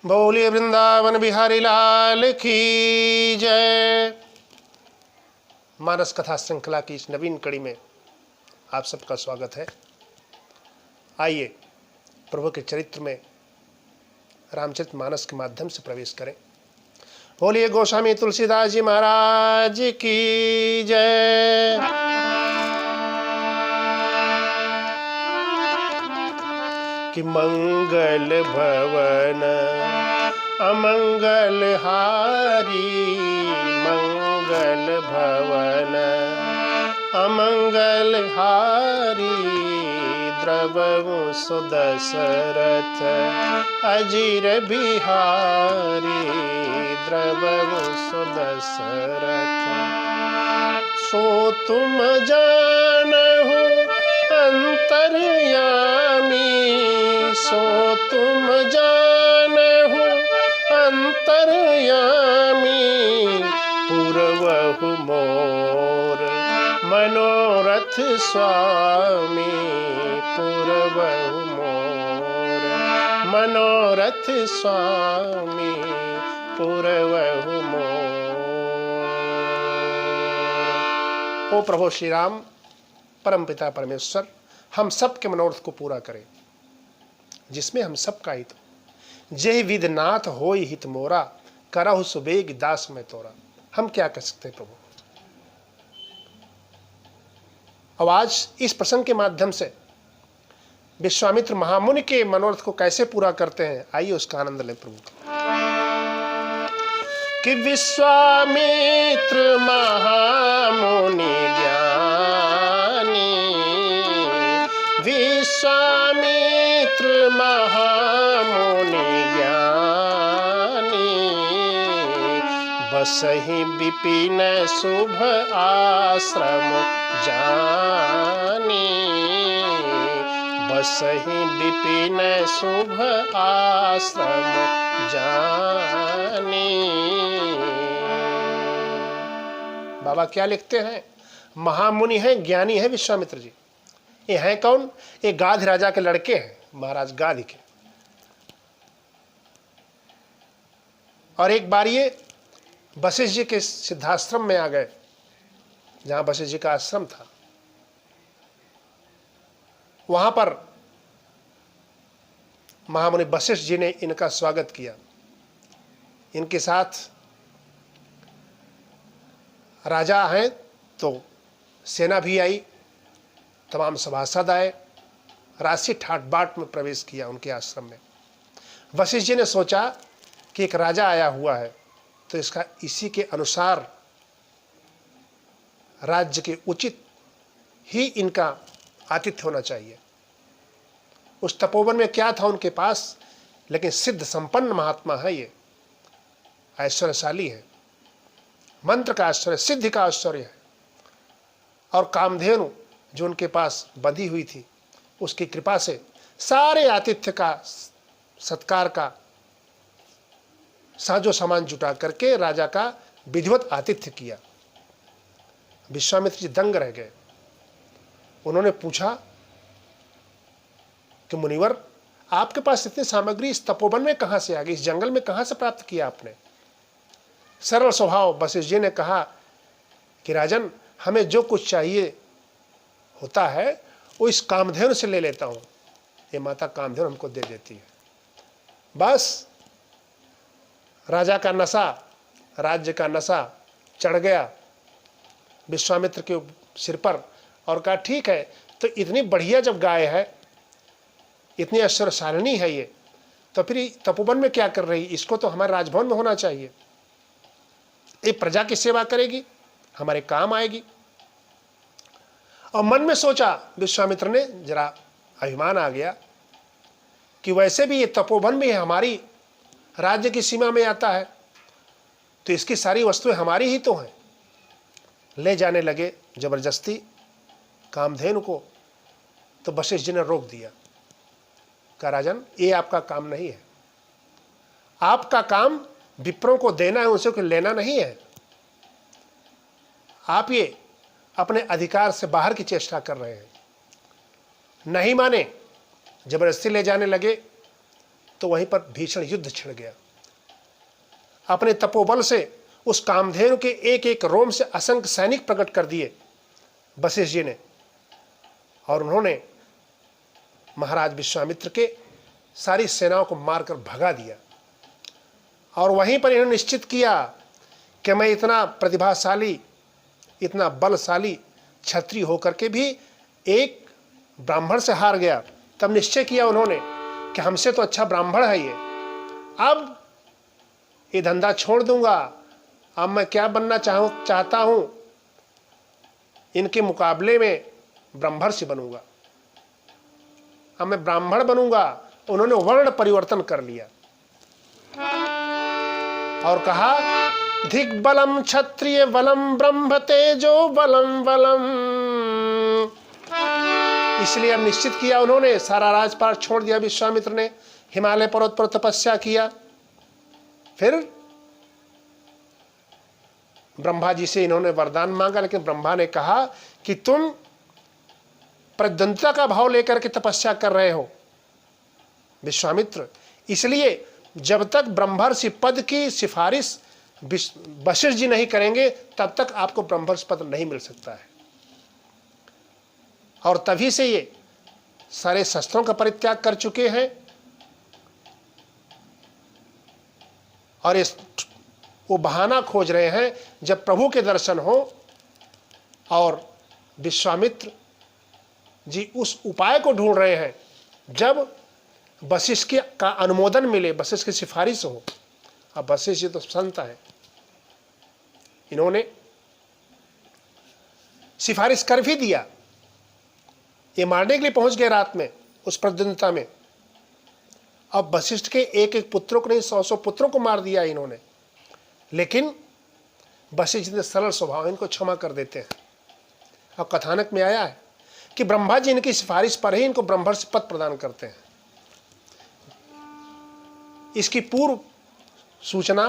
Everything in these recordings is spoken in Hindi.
बोलिए वृंदावन बिहारी लाल की जय। मानस कथा श्रृंखला की इस नवीन कड़ी में आप सबका स्वागत है। आइए प्रभु के चरित्र में रामचरितमानस के माध्यम से प्रवेश करें। बोलिए गोस्वामी तुलसीदास जी महाराज की जय। कि मंगल भवन अमंगल हारी, मंगल भवन अमंगल हारी, द्रवहु सुदशरथ अजीर बिहारी, द्रवहु सुदशरथ। सो तुम जानहु अंतर्यामी, सो तुम जानहु अंतर्यामी, पूर्वहु मोर मनोरथ स्वामी, पूर्वहु मोर मनोरथ स्वामी, पूर्वहु मोर। ओ प्रभु श्री राम परमपिता परमेश्वर हम सब के मनोरथ को पूरा करें, जिसमें हम सबका हित हो। जय विध नाथ होय हित मोरा, करहु सुबेग दास में तोरा। हम क्या कर सकते हैं प्रभु। अब आज इस प्रसंग के माध्यम से विश्वामित्र महामुनि के मनोरथ को कैसे पूरा करते हैं, आइए उसका आनंद लें प्रभु। कि विश्वामित्र महामुनि ज्ञानी, विश्वामित्र महामुनि ज्ञानी, बसहि विपिन शुभ आश्रम जानी, बसहि विपिन शुभ आश्रम जानी। बाबा क्या लिखते हैं, महामुनि हैं, ज्ञानी है विश्वामित्र जी। ये हैं कौन? ये गाध राजा के लड़के हैं, महाराज गाध के। और एक बार ये वशिष्ठ जी के सिद्धाश्रम में आ गए, जहां वशिष्ठ जी का आश्रम था। वहां पर महामुनि वशिष्ठ जी ने इनका स्वागत किया। इनके साथ राजा हैं तो सेना भी आई, तमाम सभासद आए, राशि ठाट बाट में प्रवेश किया उनके आश्रम में। वशिष्ठ जी ने सोचा कि एक राजा आया हुआ है तो इसका इसी के अनुसार राज्य के उचित ही इनका आतिथ्य होना चाहिए। उस तपोवन में क्या था उनके पास, लेकिन सिद्ध संपन्न महात्मा है, ये ऐश्वर्यशाली है, मंत्र का ऐश्वर्य, सिद्धि का ऐश्वर्य है। और कामधेनु जो उनके पास बंधी हुई थी, उसकी कृपा से सारे आतिथ्य का, सत्कार का साजो सामान जुटा करके राजा का विधिवत आतिथ्य किया। विश्वामित्र जी दंग रह गए। उन्होंने पूछा कि मुनिवर, आपके पास इतनी सामग्री इस तपोवन में कहां से आ गई, इस जंगल में कहां से प्राप्त किया आपने? सरल स्वभाव वशिष्ठ जी ने कहा कि राजन, हमें जो कुछ चाहिए होता है वो इस कामधेनु से ले लेता हूं। ये माता कामधेनु हमको दे देती है। बस राजा का नशा, राज्य का नशा चढ़ गया विश्वामित्र के सिर पर, और कहा ठीक है, तो इतनी बढ़िया जब गाय है, इतनी ऐश्वर्यशालिनी है ये, तो फिर तपोवन में क्या कर रही? इसको तो हमारे राजभवन में होना चाहिए। ये प्रजा की सेवा करेगी, हमारे काम आएगी। और मन में सोचा विश्वामित्र ने, जरा अभिमान आ गया कि वैसे भी ये तपोवन भी हमारी राज्य की सीमा में आता है, तो इसकी सारी वस्तुएं हमारी ही तो हैं। ले जाने लगे जबरदस्ती कामधेनु को। तो वशिष्ठ जी ने रोक दिया, कहा राजन, ये आपका काम नहीं है। आपका काम विप्रों को देना है, उनसे लेना नहीं है। आप ये अपने अधिकार से बाहर की चेष्टा कर रहे हैं। नहीं माने, जबरदस्ती ले जाने लगे। तो वहीं पर भीषण युद्ध छिड़ गया। अपने तपोबल से उस कामधेनु के एक एक रोम से असंख्य सैनिक प्रकट कर दिए वशिष्ठ जी ने, और उन्होंने महाराज विश्वामित्र के सारी सेनाओं को मारकर भगा दिया। और वहीं पर इन्होंने निश्चित किया कि मैं इतना प्रतिभाशाली, इतना बलशाली क्षत्रिय होकर के भी एक ब्राह्मण से हार गया। तब निश्चय किया उन्होंने कि हमसे तो अच्छा ब्राह्मण है ये, अब ये धंधा छोड़ दूंगा। अब मैं क्या बनना चाहता हूं, इनके मुकाबले में ब्रह्मर्षि बनूंगा, अब मैं ब्राह्मण बनूंगा। उन्होंने वर्ण परिवर्तन कर लिया और कहा दिग्बलम क्षत्रिय बलम ब्रह्म तेजो बलम बलम। इसलिए अब निश्चित किया उन्होंने, सारा राजपाट छोड़ दिया विश्वामित्र ने, हिमालय पर्वत पर तपस्या किया। फिर ब्रह्मा जी से इन्होंने वरदान मांगा, लेकिन ब्रह्मा ने कहा कि तुम प्रद्वंद्वता का भाव लेकर के तपस्या कर रहे हो विश्वामित्र, इसलिए जब तक ब्रह्मर्षि पद की सिफारिश वशिष्ठ जी नहीं करेंगे तब तक आपको ब्रह्मर्षि पद नहीं मिल सकता है। और तभी से ये सारे शस्त्रों का परित्याग कर चुके हैं और इस वो बहाना खोज रहे हैं जब प्रभु के दर्शन हो और विश्वामित्र जी उस उपाय को ढूंढ रहे हैं जब वशिष्ठ का अनुमोदन मिले, वशिष्ठ की सिफारिश हो। अब वशिष्ठ जी तो संत है, इन्होंने सिफारिश कर भी दिया। ये मारने के लिए पहुंच गए रात में उस प्रद्वंद्वता में। अब वशिष्ठ के एक एक पुत्रों को नहीं 100 पुत्रों को मार दिया इन्होंने, लेकिन वशिष्ठ जी सरल स्वभाव, इनको क्षमा कर देते हैं। अब कथानक में आया है कि ब्रह्मा जी इनकी सिफारिश पर ही इनको ब्रह्मर्षि पद प्रदान करते हैं। इसकी पूर्व सूचना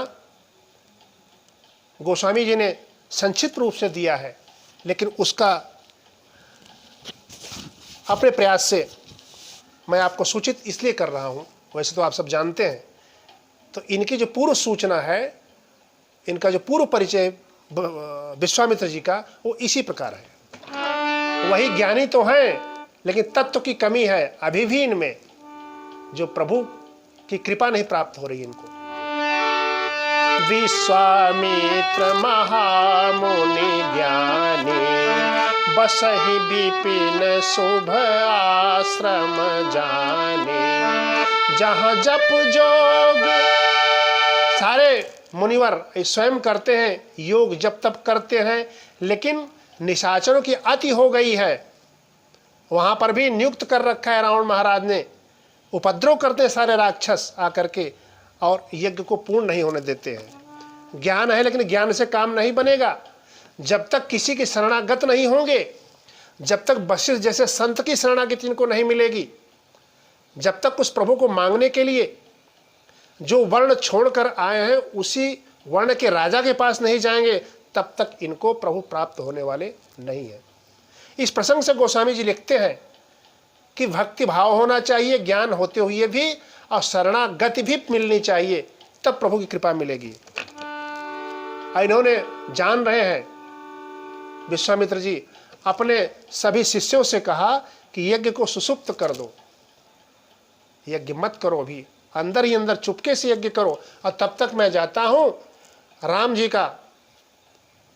गोस्वामी जी ने संक्षिप्त रूप से दिया है, लेकिन उसका अपने प्रयास से मैं आपको सूचित इसलिए कर रहा हूं, वैसे तो आप सब जानते हैं। तो इनकी जो पूर्व सूचना है, इनका जो पूर्व परिचय विश्वामित्र जी का, वो इसी प्रकार है। वही ज्ञानी तो हैं, लेकिन तत्व की कमी है अभी भी इनमें, जो प्रभु की कृपा नहीं प्राप्त हो रही इनको। विश्वामित्र महामुनि ज्ञानी, बसहि विपिन शुभ आश्रम जाने। जहाँ जप जोग सारे मुनिवर स्वयं करते हैं, योग जप तप करते हैं, लेकिन निशाचरों की अति हो गई है। वहां पर भी नियुक्त कर रखा है रावण महाराज ने, उपद्रव करते हैं सारे राक्षस आकर के और यज्ञ को पूर्ण नहीं होने देते हैं। ज्ञान है, लेकिन ज्ञान से काम नहीं बनेगा। जब तक किसी की शरणागत नहीं होंगे, जब तक वशिष्ठ जैसे संत की शरणागति इनको नहीं मिलेगी, जब तक उस प्रभु को मांगने के लिए जो वर्ण छोड़कर आए हैं उसी वर्ण के राजा के पास नहीं जाएंगे, तब तक इनको प्रभु प्राप्त होने वाले नहीं है। इस प्रसंग से गोस्वामी जी लिखते हैं कि भक्ति भाव होना चाहिए ज्ञान होते हुए भी, और शरणागति भी मिलनी चाहिए, तब प्रभु की कृपा मिलेगी। इन्होंने जान रहे हैं विश्वामित्र जी, अपने सभी शिष्यों से कहा कि यज्ञ को सुसुप्त कर दो, यज्ञ मत करो, अभी अंदर ही अंदर चुपके से यज्ञ करो, और तब तक मैं जाता हूं। राम जी का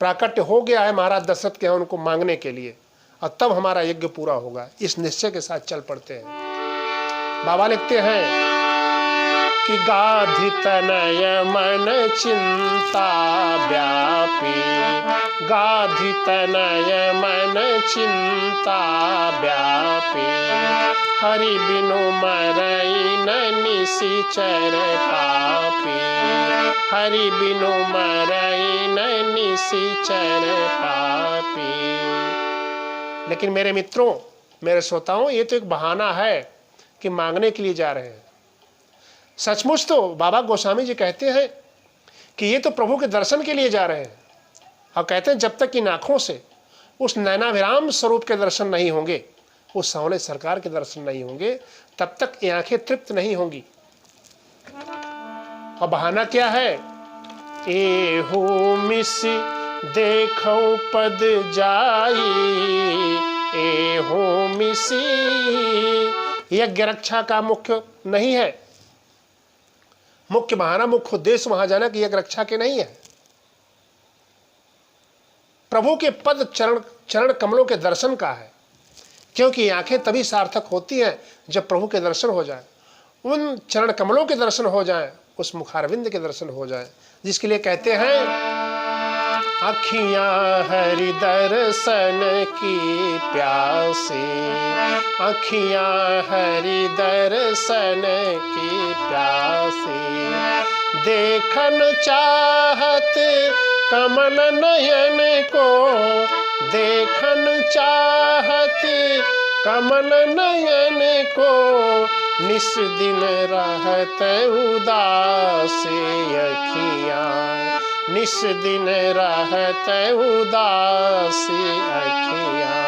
प्राकट्य हो गया है महाराज दशरथ के, उनको मांगने के लिए, और तब हमारा यज्ञ पूरा होगा। इस निश्चय के साथ चल पड़ते हैं। बाबा लिखते हैं कि गाधि तनय मन चिंता व्यापी, गाधि तनय मन चिंता व्यापी, हरि बिनु मरई न निशिचर पापी, हरि बिनु मरई न निशिचर पापी। लेकिन मेरे मित्रों, मेरे श्रोताओं, ये तो एक बहाना है कि मांगने के लिए जा रहे हैं। सचमुच तो बाबा गोस्वामी जी कहते हैं कि ये तो प्रभु के दर्शन के लिए जा रहे हैं, और कहते हैं जब तक इन आँखों से उस नैनाभिराम स्वरूप के दर्शन नहीं होंगे, उस सांवले सरकार के दर्शन नहीं होंगे, तब तक ये आँखें तृप्त नहीं होंगी। और बहाना क्या है? एहो मिसी देखो पद जाई, एहो मिसी। यज्ञ रक्षा का मुख्य नहीं है, मुख्य बहाना, मुख्य उद्देश्य वहां जाना कि यज्ञ रक्षा के नहीं है। प्रभु के पद चरण कमलों के दर्शन का है, क्योंकि आंखें तभी सार्थक होती हैं जब प्रभु के दर्शन हो जाए, उन चरण कमलों के दर्शन हो जाए, उस मुखारविंद के दर्शन हो जाए, जिसके लिए कहते हैं अखियां हरि दर्शन की प्यासी, अखियां हरि दर्शन की प्यासी, देखन चाहत कमल नयन को, देखन चाहत कमल नयन को, निस दिन रहत उदास अखियां, निस दिन रहत उदास अखियां,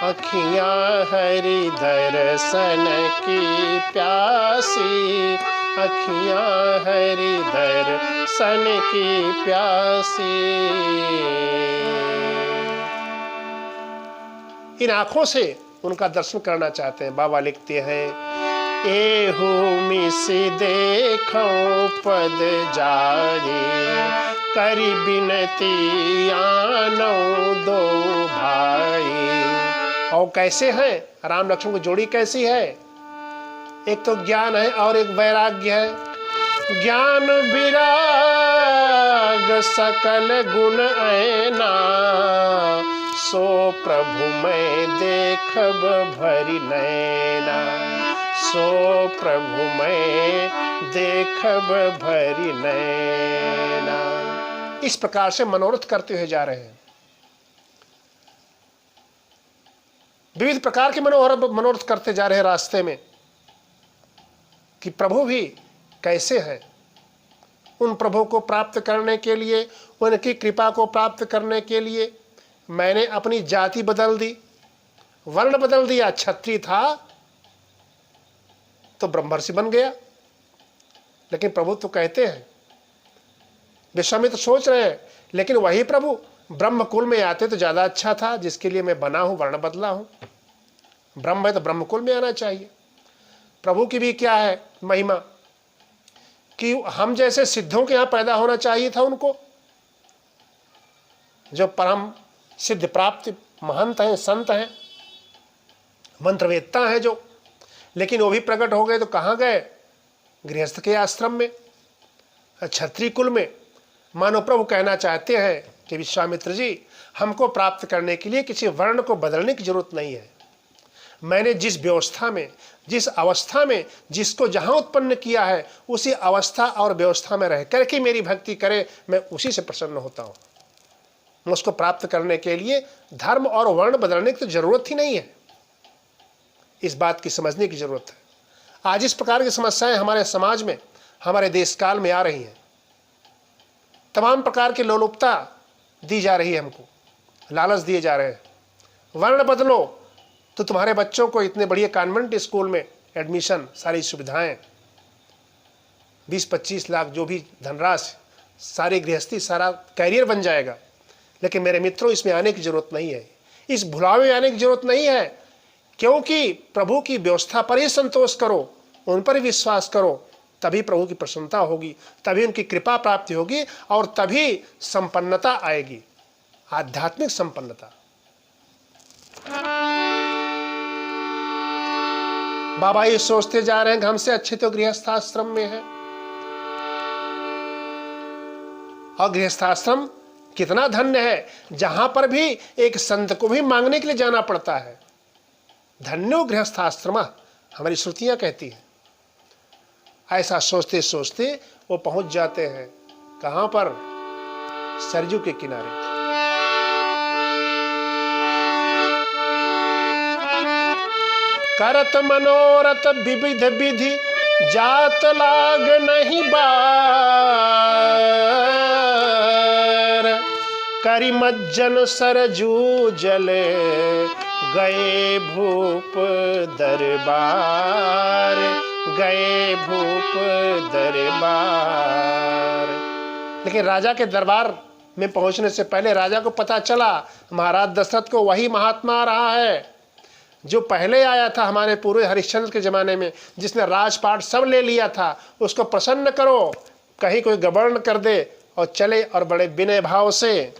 अखियां हरि दर्शन की प्यासी, अखियां हरि दर्शन की प्यासी। इन आंखों से उनका दर्शन करना चाहते हैं। बाबा लिखते हैं एहू मिसी देखो पद जारी, करी बिनती आनो दो भाई। और कैसे हैं राम लक्ष्मण की जोड़ी? कैसी है? एक तो ज्ञान है और एक वैराग्य है। ज्ञान विराग सकल गुण ऐना, सो प्रभु मैं देखब भरी नैना, सो प्रभु मैं देखब भरी नैना। इस प्रकार से मनोरथ करते हुए जा रहे हैं। विविध प्रकार के मनोरथ करते जा रहे हैं रास्ते में कि प्रभु भी कैसे हैं। उन प्रभु को प्राप्त करने के लिए, उनकी कृपा को प्राप्त करने के लिए मैंने अपनी जाति बदल दी, वर्ण बदल दिया। क्षत्रिय था तो ब्रह्मर्षि बन गया। लेकिन प्रभु तो कहते हैं, विश्वामित्र सोच रहे हैं लेकिन वही प्रभु ब्रह्म कुल में आते तो ज्यादा अच्छा था, जिसके लिए मैं बना हूं, वर्ण बदला हूं। ब्रह्म है तो ब्रह्म कुल में आना चाहिए। प्रभु की भी क्या है महिमा कि हम जैसे सिद्धों के यहां पैदा होना चाहिए था उनको, जो परम सिद्ध प्राप्त महंत हैं, संत हैं, मंत्रवेत्ता हैं जो। लेकिन वो भी प्रकट हो गए तो कहां गए? गृहस्थ के आश्रम में, क्षत्रिय कुल में। मानो प्रभु कहना चाहते हैं कि विश्वामित्र जी, हमको प्राप्त करने के लिए किसी वर्ण को बदलने की जरूरत नहीं है। मैंने जिस व्यवस्था में, जिस अवस्था में जिसको जहां उत्पन्न किया है, उसी अवस्था और व्यवस्था में रह करके मेरी भक्ति करे, मैं उसी से प्रसन्न होता हूं। उसको प्राप्त करने के लिए धर्म और वर्ण बदलने की तो जरूरत ही नहीं है। इस बात की समझने की जरूरत है। आज इस प्रकार की समस्याएं हमारे समाज में, हमारे देश काल में आ रही हैं। तमाम प्रकार की लोलुपता दी जा रही है, हमको लालच दिए जा रहे हैं। वर्ण बदलो तो तुम्हारे बच्चों को इतने बढ़िया कॉन्वेंट स्कूल में एडमिशन, सारी सुविधाएं, 20-25 लाख जो भी धनराशि, सारी गृहस्थी, सारा कैरियर बन जाएगा। लेकिन मेरे मित्रों, इसमें आने की जरूरत नहीं है, इस भुलावे में आने की जरूरत नहीं है, क्योंकि प्रभु की व्यवस्था पर ही संतोष करो, उन पर ही विश्वास करो, तभी प्रभु की प्रसन्नता होगी, तभी उनकी कृपा प्राप्ति होगी और तभी संपन्नता आएगी, आध्यात्मिक संपन्नता। बाबा ये सोचते जा रहे हैं कि हमसे अच्छे तो गृहस्थाश्रम में है, और गृहस्थाश्रम कितना धन्य है, जहां पर भी एक संत को भी मांगने के लिए जाना पड़ता है। धन्यो गृहस्थाश्रम, हमारी श्रुतियां कहती हैं। ऐसा सोचते सोचते वो पहुंच जाते हैं कहां पर? सरजू के किनारे। करत मनोरथ विविध विधि, जात लाग नहीं बार, करी मज्जन सरजू जले, गए भूप दरबार, गए भूप दरबार। लेकिन राजा के दरबार में पहुंचने से पहले राजा को पता चला महाराज दशरथ को वही महात्मा आ रहा है जो पहले आया था हमारे पूरे हरिश्चंद्र के ज़माने में, जिसने राजपाट सब ले लिया था। उसको प्रसन्न करो, कहीं कोई गड़बड़ न कर दे। और चले और बड़े विनय भाव से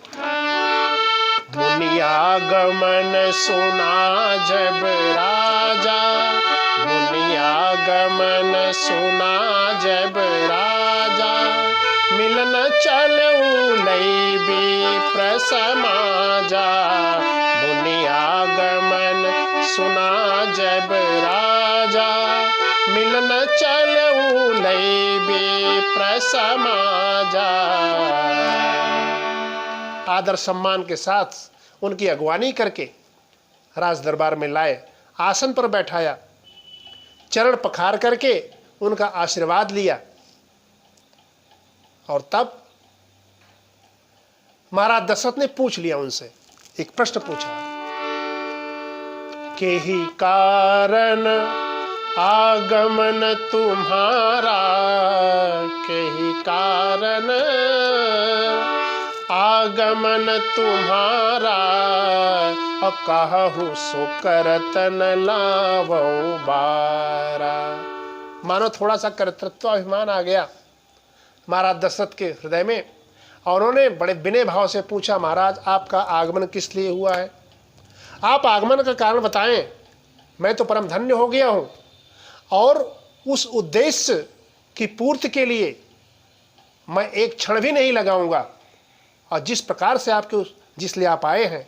मुनियागमन सुना जब राजा, मुनियागमन सुना जब राजा, मिलन चलऊ लई विप्र समाजा। मुनियागमन सुना जब राजा, मिलन चलऊ लई विप्र समाजा। आदर सम्मान के साथ उनकी अगवानी करके राज दरबार में लाए, आसन पर बैठाया, चरण पखार करके उनका आशीर्वाद लिया। और तब महाराज दशरथ ने पूछ लिया उनसे, एक प्रश्न पूछा, के ही कारण आगमन तुम्हारा, के ही कारण आगमन तुम्हारा, और कहु सो करत न लावो बारा। मानो थोड़ा सा कर्तृत्व अभिमान आ गया महाराज दशरथ के हृदय में, और उन्होंने बड़े विनय भाव से पूछा, महाराज आपका आगमन किस लिए हुआ है? आप आगमन का कारण बताएं। मैं तो परम धन्य हो गया हूँ, और उस उद्देश्य की पूर्ति के लिए मैं एक क्षण भी नहीं लगाऊंगा। और जिस प्रकार से आपके जिसलिए आप आए हैं,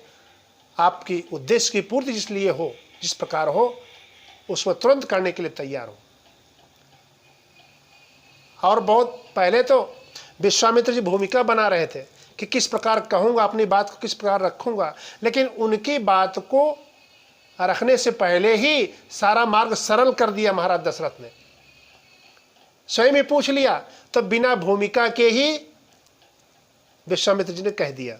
आपकी उद्देश्य की पूर्ति जिसलिए हो, जिस प्रकार हो, उसमें तुरंत करने के लिए तैयार हूँ। और बहुत पहले तो विश्वामित्र जी भूमिका बना रहे थे कि किस प्रकार कहूँगा, अपनी बात को किस प्रकार रखूँगा, लेकिन उनकी बात को रखने से पहले ही सारा मार्ग सरल कर दिया महाराज दशरथ ने। स्वयं ही पूछ लिया, तो बिना भूमिका के ही विश्वामित्र जी ने कह दिया,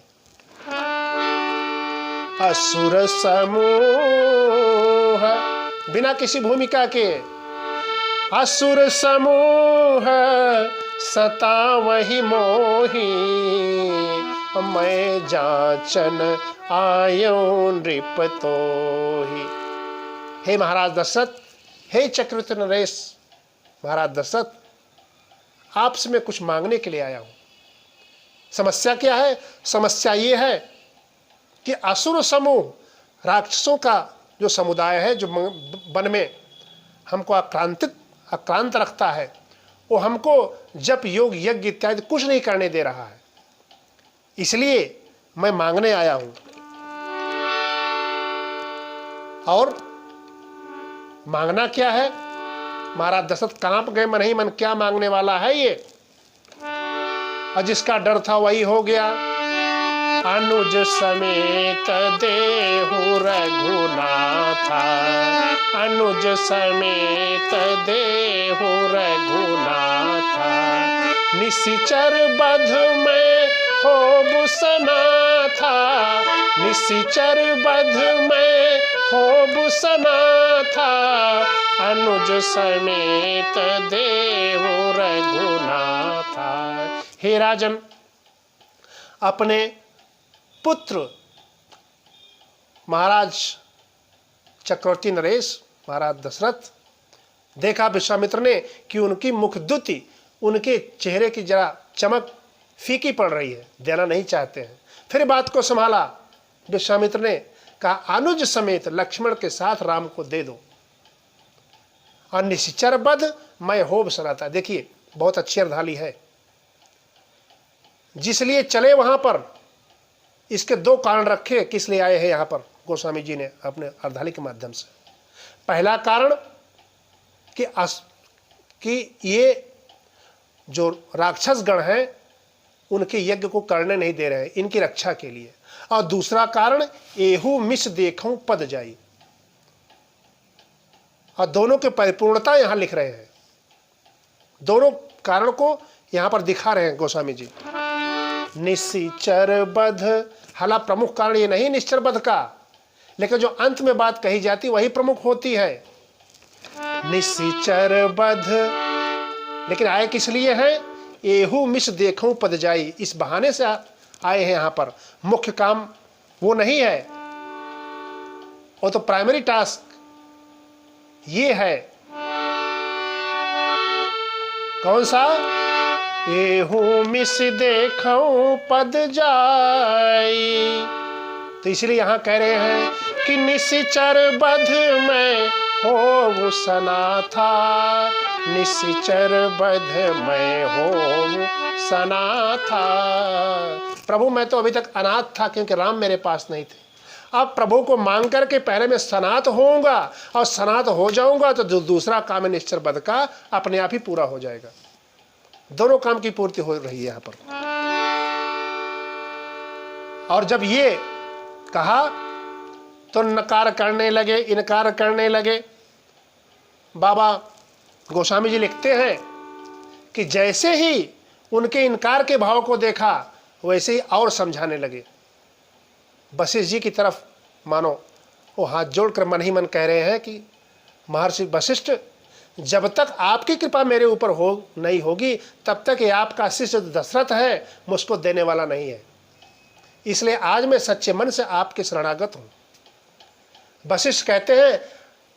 असुर समूह, बिना किसी भूमिका के, असुर समूह सतावहि मोहि, मैं जांचन आयो नृप तोहि। हे महाराज दशरथ, हे चक्रवर्ती नरेश, महाराज दशरथ, आपसे मैं कुछ मांगने के लिए आया हूँ। समस्या क्या है? समस्या ये है कि असुर समूह, राक्षसों का जो समुदाय है, जो वन में हमको आक्रांत रखता है, वो हमको जप योग यज्ञ इत्यादि कुछ नहीं करने दे रहा है। इसलिए मैं मांगने आया हूं। और मांगना क्या है? महाराज दशरथ कांप गए मन ही मन, क्या मांगने वाला है ये? और जिसका डर था वही हो गया। अनुज समेत देहु रघुनाथा, अनुज समेत देहु रघुनाथा, निशिचर बध में होबु सनाथा, निशिचर बध में होबु सनाथा, अनुज समेत देहु रघुनाथा। हे राजन, अपने पुत्र महाराज चक्रवर्ती नरेश, महाराज दशरथ, देखा विश्वामित्र ने कि उनकी मुखद्युति, उनके चेहरे की जरा चमक फीकी पड़ रही है, देना नहीं चाहते हैं। फिर बात को संभाला विश्वामित्र ने, कहा अनुज समेत लक्ष्मण के साथ राम को दे दो, और निशिचर बध मैं होब सनाता। देखिए बहुत अच्छी अर्धाली है, जिसलिए चले वहां पर इसके दो कारण रखे, किस लिए आए हैं यहाँ पर गोस्वामी जी ने अपने अर्धाली के माध्यम से। पहला कारण कि ये जो राक्षस गण हैं उनके यज्ञ को करने नहीं दे रहे हैं, इनकी रक्षा के लिए। और दूसरा कारण, एहू मिस देखूं पद जाई। और दोनों की परिपूर्णता यहां लिख रहे हैं, दोनों कारण को यहां पर दिखा रहे हैं गोस्वामी जी। निशिचर बध, हालांकि प्रमुख कारण ये नहीं निश्चर बध का, लेकिन जो अंत में बात कही जाती वही प्रमुख होती है। निशिचर बध, लेकिन आए किस लिए है? एहू मिस देखूं पद जाई। इस बहाने से आए हैं यहाँ पर, मुख्य काम वो नहीं है, वो तो प्राइमरी टास्क ये है। कौन सा? एहू मिस देखूं पद जाई। तो इसलिए यहां कह रहे हैं कि निश्चर बध में हो सना था, निश्चर बध में हो सना था। प्रभु मैं तो अभी तक अनाथ था क्योंकि राम मेरे पास नहीं थे। अब प्रभु को मांग करके पहले मैं सनात होऊंगा, और सनात हो जाऊंगा तो जो दूसरा काम है निश्चर बध का अपने आप ही पूरा हो जाएगा। दोनों काम की पूर्ति हो रही है यहाँ पर। और जब ये कहा तो नकार करने लगे, इनकार करने लगे। बाबा गोस्वामी जी लिखते हैं कि जैसे ही उनके इनकार के भाव को देखा वैसे ही और समझाने लगे। वशिष्ठ जी की तरफ मानो वो हाथ जोड़कर मन ही मन कह रहे हैं कि महर्षि वशिष्ठ, जब तक आपकी कृपा मेरे ऊपर हो नहीं होगी तब तक ये आपका शिष्य दशरथ है मुझको देने वाला नहीं है। इसलिए आज मैं सच्चे मन से आपके शरणागत हूँ। वशिष्ठ कहते हैं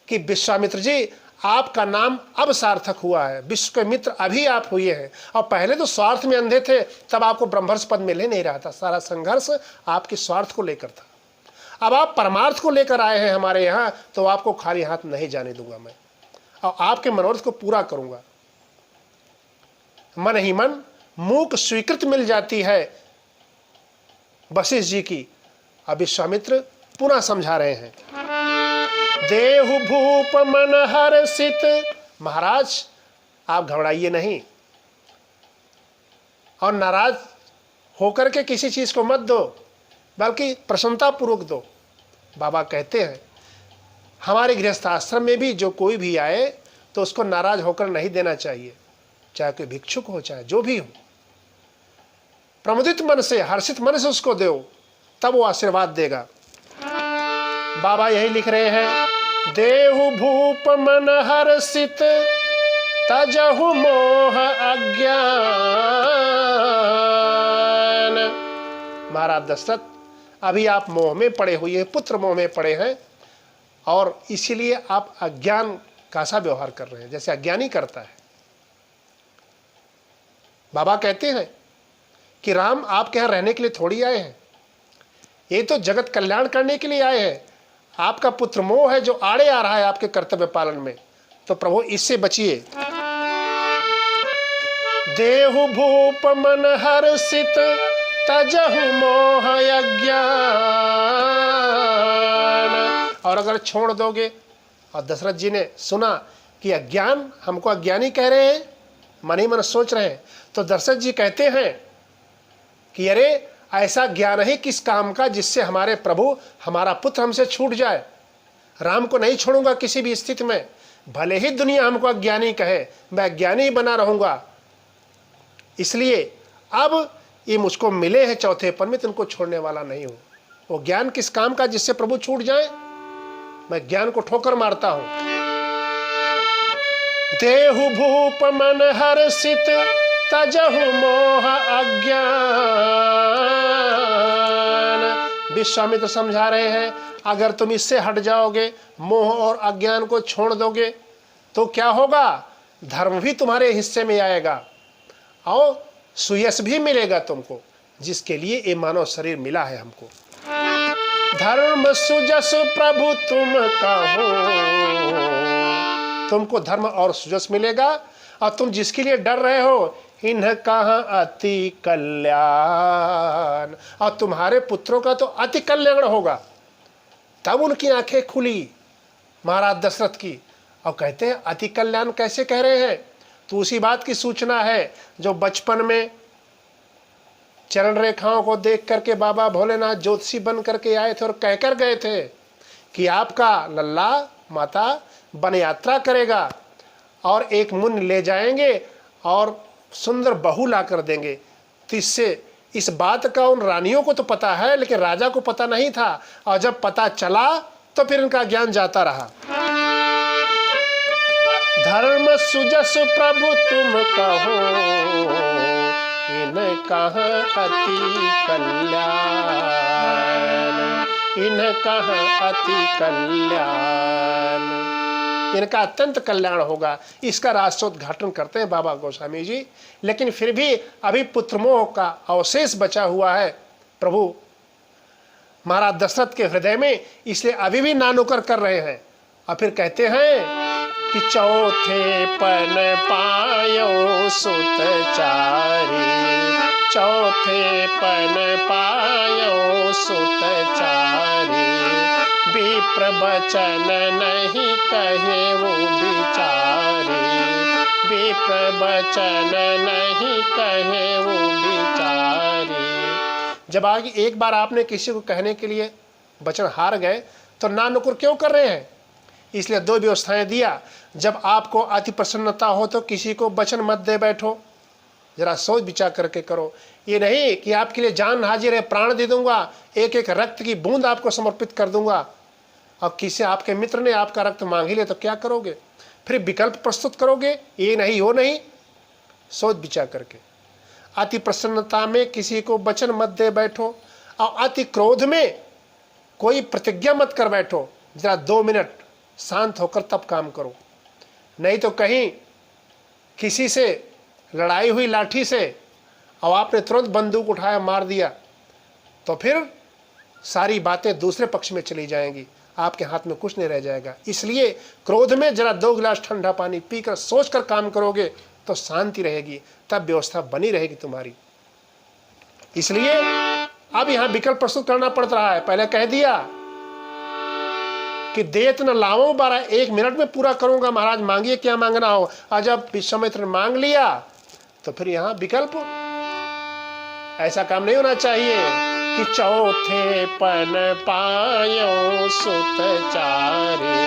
कि विश्वामित्र जी, आपका नाम अब सार्थक हुआ है, विश्व के मित्र अभी आप हुए हैं। और पहले तो स्वार्थ में अंधे थे, तब आपको ब्रह्मर्षि पद मिल ही नहीं रहा था। सारा संघर्ष आपके स्वार्थ को लेकर था। अब आप परमार्थ को लेकर आए हैं हमारे यहाँ, तो आपको खाली हाथ नहीं जाने दूंगा मैं, और आपके मनोरथ को पूरा करूंगा। मन ही मन मूक स्वीकृत मिल जाती है वशिष्ठ जी की। अब विश्वामित्र पुनः समझा रहे हैं। देहु भूप मन हर्षित। महाराज आप घबराइए नहीं और नाराज होकर के किसी चीज को मत दो, बल्कि प्रसन्नता पूर्वक दो। बाबा कहते हैं हमारे गृहस्थ आश्रम में भी जो कोई भी आए तो उसको नाराज होकर नहीं देना चाहिए, चाहे कोई भिक्षुक हो चाहे जो भी हो। प्रमुदित मन से, हर्षित मन से उसको दो, तब वो आशीर्वाद देगा। बाबा यही लिख रहे हैं, देहु भूप मन हर्षित तजहु मोह अज्ञान। महाराज दशरथ, अभी आप मोह में पड़े हुए हैं, पुत्र मोह में पड़े हैं, और इसीलिए आप अज्ञान का सा व्यवहार कर रहे हैं जैसे अज्ञानी करता है। बाबा कहते हैं कि राम आपके यहां रहने के लिए थोड़ी आए हैं, ये तो जगत कल्याण करने के लिए आए हैं। आपका पुत्र मोह है जो आड़े आ रहा है आपके कर्तव्य पालन में, तो प्रभु इससे बचिए। देहु भूप मन हर्षित तजहु मोह अज्ञान। और अगर छोड़ दोगे, और दशरथ जी ने सुना कि अज्ञान, हमको अज्ञानी कह रहे हैं, मन ही मन सोच रहे हैं, तो दशरथ जी कहते हैं कि अरे ऐसा ज्ञान ही किस काम का जिससे हमारे प्रभु, हमारा पुत्र हमसे छूट जाए। राम को नहीं छोड़ूंगा किसी भी स्थिति में, भले ही दुनिया हमको अज्ञानी कहे, मैं अज्ञानी ही बना रहूंगा। इसलिए अब ये मुझको मिले हैं चौथे पन में, तो उनको छोड़ने वाला नहीं हूं। वो ज्ञान किस काम का जिससे प्रभु छूट जाए, मैं ज्ञान को ठोकर मारता हूं। देहु भूप मन हर्षित तजहु मोह अज्ञान। विश्वामित्र समझा रहे हैं, अगर तुम इससे हट जाओगे, मोह और अज्ञान को छोड़ दोगे, तो क्या होगा? धर्म भी तुम्हारे हिस्से में आएगा और सुयश भी मिलेगा तुमको, जिसके ये ये मानव शरीर मिला है हमको। धर्म सुजस प्रभु तुम कहो, तुमको धर्म और सुजस मिलेगा, और तुम जिसके लिए डर रहे हो, इन्ह कहाँ अति कल्याण, और तुम्हारे पुत्रों का तो अति कल्याण होगा। तब उनकी आंखें खुली महाराज दशरथ की, और कहते हैं अति कल्याण कैसे कह रहे हैं? तो उसी बात की सूचना है जो बचपन में चरण रेखाओं को देख करके बाबा भोलेनाथ ज्योतिषी बन करके आए थे और कहकर गए थे कि आपका लल्ला माता वन यात्रा करेगा और एक मुनि ले जाएंगे और सुंदर बहू ला कर देंगे। तो इससे इस बात का उन रानियों को तो पता है, लेकिन राजा को पता नहीं था, और जब पता चला तो फिर इनका ज्ञान जाता रहा। धर्म सुजस प्रभु तुम कहो, कहाँ अति कल्याण, इन कहाँ अति कल्याण, इनका अत्यंत कल्याण होगा। इसका रहस्योद्घाटन करते हैं बाबा गोस्वामी जी। लेकिन फिर भी अभी पुत्रमोह का अवशेष बचा हुआ है प्रभु महाराज दशरथ के हृदय में, इसलिए अभी भी नानुकर कर रहे हैं। और फिर कहते हैं कि चौथे पन पायो सुत चारी, चौथे पन पायो सुत चारी, विप्र बचन नहीं कहे वो बिचारी, विप्र बचन नहीं कहे वो बिचारी। जब आगे एक बार आपने किसी को कहने के लिए वचन हार गए तो नानुकुर क्यों कर रहे हैं? इसलिए दो व्यवस्थाएं दिया। जब आपको अति प्रसन्नता हो तो किसी को वचन मत दे बैठो, जरा सोच विचार करके करो। ये नहीं कि आपके लिए जान हाजिर है, प्राण दे दूंगा, एक एक रक्त की बूंद आपको समर्पित कर दूंगा। अब किसी आपके मित्र ने आपका रक्त मांग ही ले तो क्या करोगे? फिर विकल्प प्रस्तुत करोगे, ये नहीं हो नहीं, सोच विचार करके। अति प्रसन्नता में किसी को वचन मत दे बैठो, और अति क्रोध में कोई प्रतिज्ञा मत कर बैठो। जरा 2 मिनट शांत होकर तब काम करो, नहीं तो कहीं किसी से लड़ाई हुई लाठी से और आपने तुरंत बंदूक उठाया मार दिया तो फिर सारी बातें दूसरे पक्ष में चली जाएंगी, आपके हाथ में कुछ नहीं रह जाएगा। इसलिए क्रोध में जरा 2 गिलास ठंडा पानी पीकर सोचकर काम करोगे तो शांति रहेगी, तब व्यवस्था बनी रहेगी तुम्हारी। इसलिए अब यहां विकल्प प्रस्तुत करना पड़ रहा है। पहले कह दिया कि देत न लाओ 12, 1 मिनट में पूरा करूंगा महाराज, मांगिए क्या मांगना हो। आज जब विश्वामित्र ने मांग लिया तो फिर यहां विकल्प, ऐसा काम नहीं होना चाहिए कि चौथे पन पायो सुत चारे,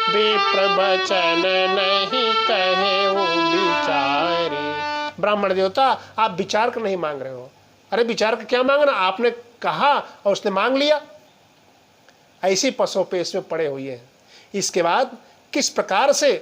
विप्र बचन नहीं कहे वो बिचारे। ब्राह्मण देवता आप विचार कर नहीं मांग रहे हो। अरे विचार का क्या मांगना, आपने कहा और उसने मांग लिया। ऐसी पसोपेश में पड़े हुए हैं। इसके बाद किस प्रकार से